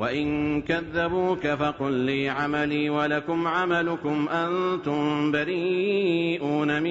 وإن كذبوك فقل لي عملي ولكم عملكم أنتم بريئون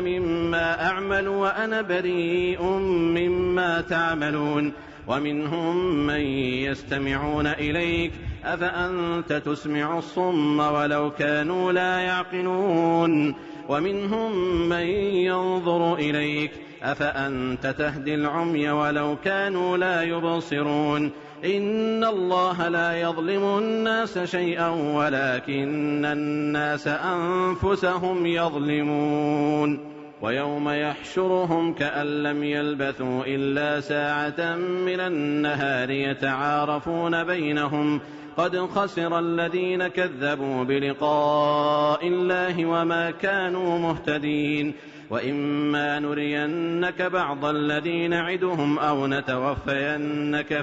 مما أعمل وأنا بريء مما تعملون ومنهم من يستمعون إليك أفأنت تسمع الصم ولو كانوا لا يعقلون ومنهم من ينظر إليك أفأنت تهدي العمي ولو كانوا لا يبصرون إن الله لا يظلم الناس شيئا ولكن الناس أنفسهم يظلمون ويوم يحشرهم كأن لم يلبثوا إلا ساعة من النهار يتعارفون بينهم قد خسر الذين كذبوا بلقاء الله وما كانوا مهتدين وإما نرينك بعض الذي نعدهم أو نتوفينك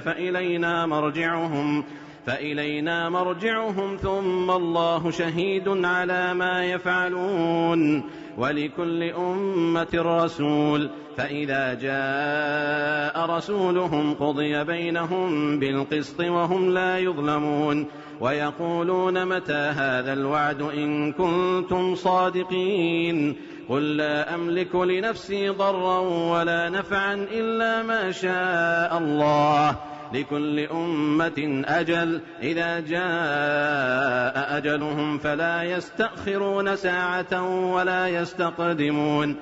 فإلينا مرجعهم ثم الله شهيد على ما يفعلون ولكل أمة رسول فإذا جاء رسولهم قضي بينهم بالقسط وهم لا يظلمون ويقولون متى هذا الوعد إن كنتم صادقين قل لا أملك لنفسي ضرا ولا نفعا إلا ما شاء الله لكل أمة أجل إذا جاء أجلهم فلا يستأخرون ساعة ولا يستقدمون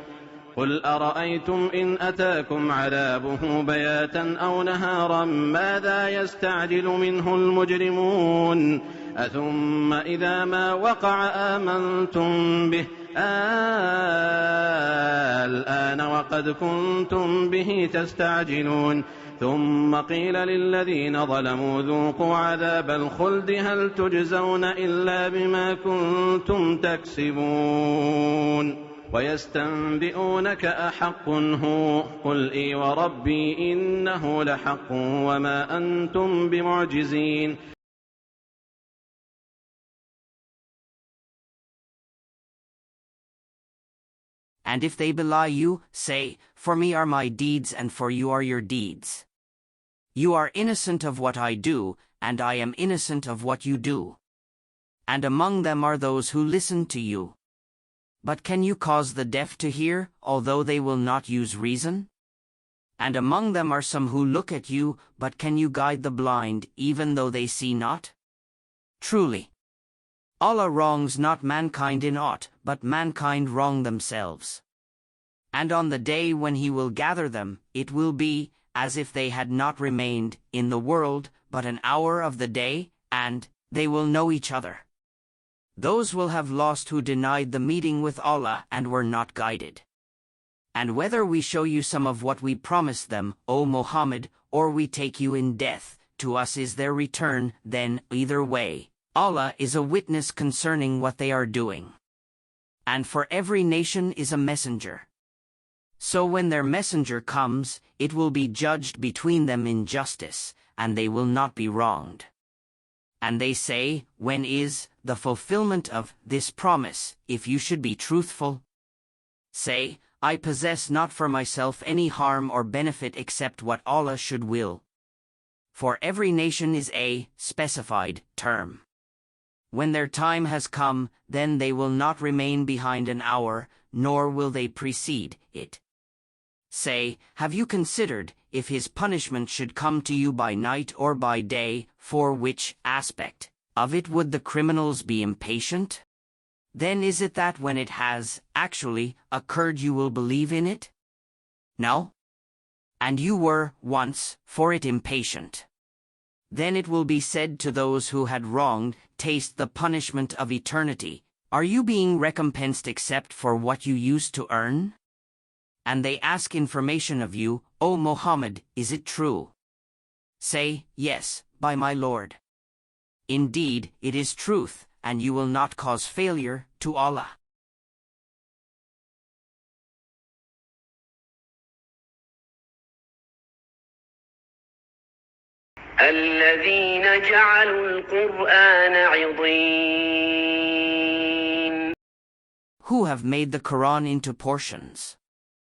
قل أرأيتم إن أتاكم عذابه بياتا أو نهارا ماذا يستعجل منه المجرمون أثم إذا ما وقع آمنتم به الآن وقد كنتم به تستعجلون ثم قيل للذين ظلموا ذوقوا عذاب الخلد هل تجزون إلا بما كنتم تكسبون ويستنبئونك أحق هو قل إي وربي إنه لحق وما أنتم بمعجزين. And if they belie you, say, for me are my deeds and for you are your deeds. You are innocent of what I do, and I am innocent of what you do. And among them are those who listen to you. But can you cause the deaf to hear, although they will not use reason? And among them are some who look at you, but can you guide the blind, even though they see not? Truly, Allah wrongs not mankind in aught, but mankind wrong themselves. And on the day when He will gather them, it will be as if they had not remained in the world but an hour of the day, and they will know each other. Those will have lost who denied the meeting with Allah and were not guided. And whether we show you some of what we promised them, O Muhammad, or we take you in death, to us is their return, then, either way, Allah is a witness concerning what they are doing. And for every nation is a messenger. So when their messenger comes, it will be judged between them in justice, and they will not be wronged. And they say, when is the fulfillment of this promise, if you should be truthful? Say, I possess not for myself any harm or benefit except what Allah should will. For every nation is a specified term. When their time has come, then they will not remain behind an hour, nor will they precede it. Say, have you considered, if His punishment should come to you by night or by day, for which aspect of it would the criminals be impatient? Then is it that when it has actually occurred you will believe in it? No? And you were once for it impatient. Then it will be said to those who had wronged, taste the punishment of eternity. Are you being recompensed except for what you used to earn? And they ask information of you, O Muhammad, is it true? Say, yes, by my Lord. Indeed, it is truth, and you will not cause failure to Allah. الذين جعلوا القرآن عضين. Who have made the Quran into portions.